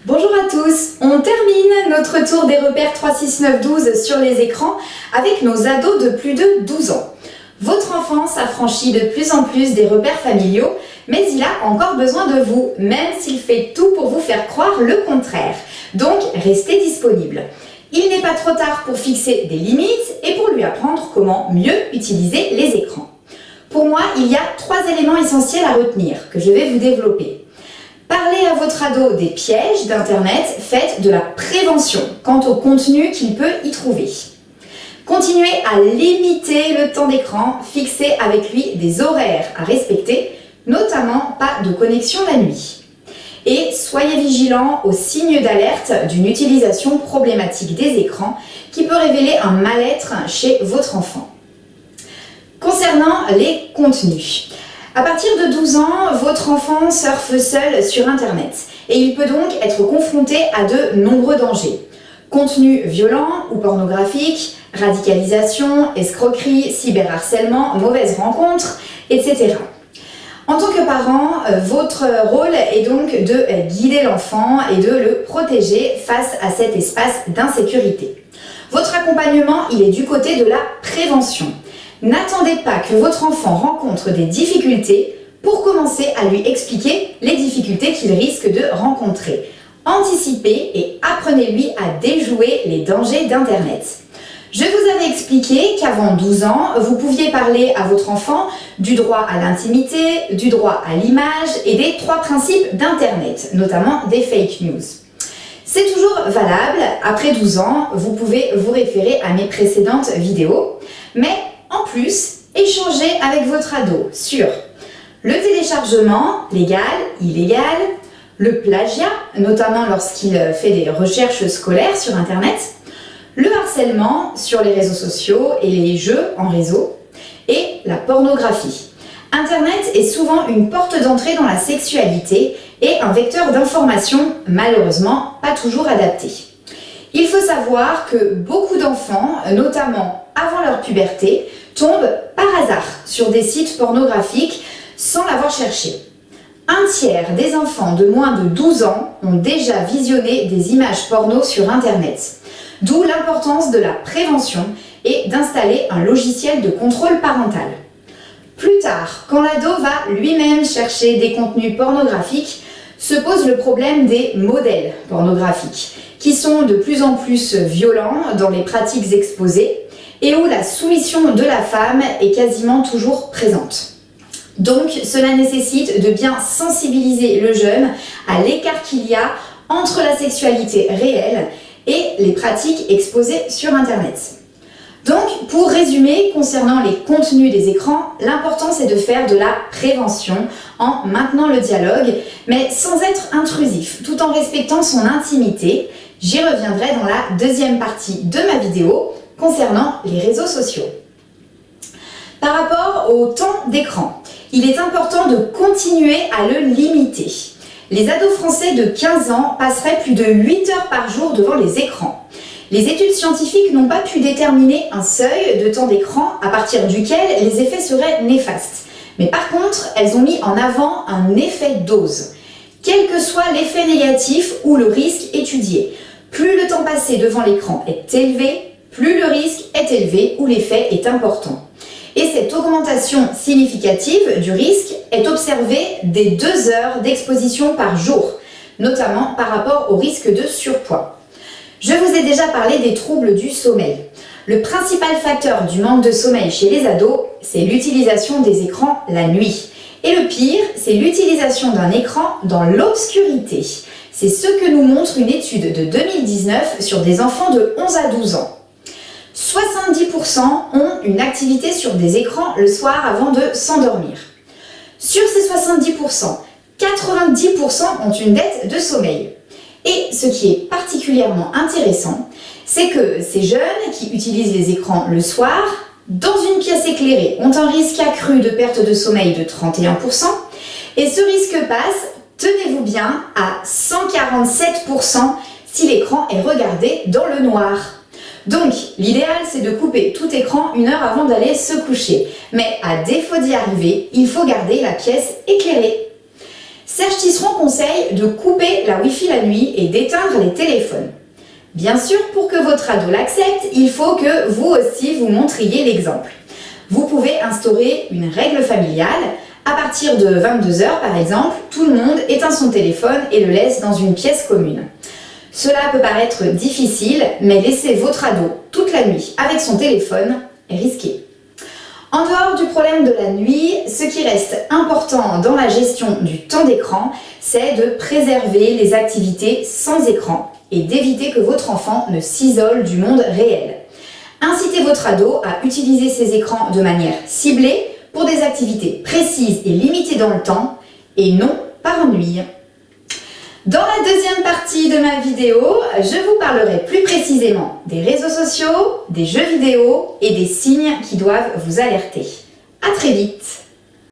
Bonjour à tous, on termine notre tour des repères 3, 6, 9, 12 sur les écrans avec nos ados de plus de 12 ans. Votre enfant s'affranchit de plus en plus des repères familiaux, mais il a encore besoin de vous, même s'il fait tout pour vous faire croire le contraire. Donc, restez disponible. Il n'est pas trop tard pour fixer des limites et pour lui apprendre comment mieux utiliser les écrans. Pour moi, il y a 3 éléments essentiels à retenir que je vais vous développer. Parlez à votre ado des pièges d'Internet, faites de la prévention quant au contenu qu'il peut y trouver. Continuez à limiter le temps d'écran, fixez avec lui des horaires à respecter, notamment pas de connexion la nuit. Et soyez vigilants aux signes d'alerte d'une utilisation problématique des écrans qui peut révéler un mal-être chez votre enfant. Concernant les contenus, à partir de 12 ans, votre enfant surfe seul sur Internet et il peut donc être confronté à de nombreux dangers. Contenu violent ou pornographique, radicalisation, escroquerie, cyberharcèlement, mauvaises rencontres, etc. En tant que parent, votre rôle est donc de guider l'enfant et de le protéger face à cet espace d'insécurité. Votre accompagnement, il est du côté de la prévention. N'attendez pas que votre enfant rencontre des difficultés pour commencer à lui expliquer les difficultés qu'il risque de rencontrer. Anticipez et apprenez-lui à déjouer les dangers d'Internet. Je vous avais expliqué qu'avant 12 ans, vous pouviez parler à votre enfant du droit à l'intimité, du droit à l'image et des 3 principes d'Internet, notamment des fake news. C'est toujours valable, après 12 ans, vous pouvez vous référer à mes précédentes vidéos, mais en plus, échangez avec votre ado sur le téléchargement, légal, illégal, le plagiat, notamment lorsqu'il fait des recherches scolaires sur Internet, le harcèlement sur les réseaux sociaux et les jeux en réseau, et la pornographie. Internet est souvent une porte d'entrée dans la sexualité et un vecteur d'information, malheureusement pas toujours adapté. Il faut savoir que beaucoup d'enfants, notamment avant leur puberté, tombent par hasard sur des sites pornographiques sans l'avoir cherché. Un tiers des enfants de moins de 12 ans ont déjà visionné des images porno sur Internet. D'où l'importance de la prévention et d'installer un logiciel de contrôle parental. Plus tard, quand l'ado va lui-même chercher des contenus pornographiques, se pose le problème des modèles pornographiques, qui sont de plus en plus violents dans les pratiques exposées et où la soumission de la femme est quasiment toujours présente. Donc, cela nécessite de bien sensibiliser le jeune à l'écart qu'il y a entre la sexualité réelle et les pratiques exposées sur Internet. Donc, pour résumer, concernant les contenus des écrans, l'important c'est de faire de la prévention en maintenant le dialogue, mais sans être intrusif, tout en respectant son intimité. J'y reviendrai dans la deuxième partie de ma vidéo concernant les réseaux sociaux. Par rapport au temps d'écran, il est important de continuer à le limiter. Les ados français de 15 ans passeraient plus de 8 heures par jour devant les écrans. Les études scientifiques n'ont pas pu déterminer un seuil de temps d'écran à partir duquel les effets seraient néfastes. Mais par contre, elles ont mis en avant un effet dose. Quel que soit l'effet négatif ou le risque étudié, plus le temps passé devant l'écran est élevé, plus le risque est élevé ou l'effet est important. Et cette augmentation significative du risque est observée dès 2 heures d'exposition par jour, notamment par rapport au risque de surpoids. Je vous ai déjà parlé des troubles du sommeil. Le principal facteur du manque de sommeil chez les ados, c'est l'utilisation des écrans la nuit. Et le pire, c'est l'utilisation d'un écran dans l'obscurité. C'est ce que nous montre une étude de 2019 sur des enfants de 11 à 12 ans. 70% ont une activité sur des écrans le soir avant de s'endormir. Sur ces 70%, 90% ont une dette de sommeil. Et ce qui est particulièrement intéressant, c'est que ces jeunes qui utilisent les écrans le soir, dans une pièce éclairée, ont un risque accru de perte de sommeil de 31%, et ce risque passe, tenez-vous bien, à 147% si l'écran est regardé dans le noir. Donc, l'idéal, c'est de couper tout écran 1 heure avant d'aller se coucher. Mais à défaut d'y arriver, il faut garder la pièce éclairée. Serge Tisseron conseille de couper la Wi-Fi la nuit et d'éteindre les téléphones. Bien sûr, pour que votre ado l'accepte, il faut que vous aussi vous montriez l'exemple. Vous pouvez instaurer une règle familiale. À partir de 22 h par exemple, tout le monde éteint son téléphone et le laisse dans une pièce commune. Cela peut paraître difficile, mais laisser votre ado toute la nuit avec son téléphone est risqué. En dehors du problème de la nuit, ce qui reste important dans la gestion du temps d'écran, c'est de préserver les activités sans écran et d'éviter que votre enfant ne s'isole du monde réel. Incitez votre ado à utiliser ces écrans de manière ciblée pour des activités précises et limitées dans le temps et non par ennui. Dans la deuxième partie de ma vidéo, je vous parlerai plus précisément des réseaux sociaux, des jeux vidéo et des signes qui doivent vous alerter. À très vite!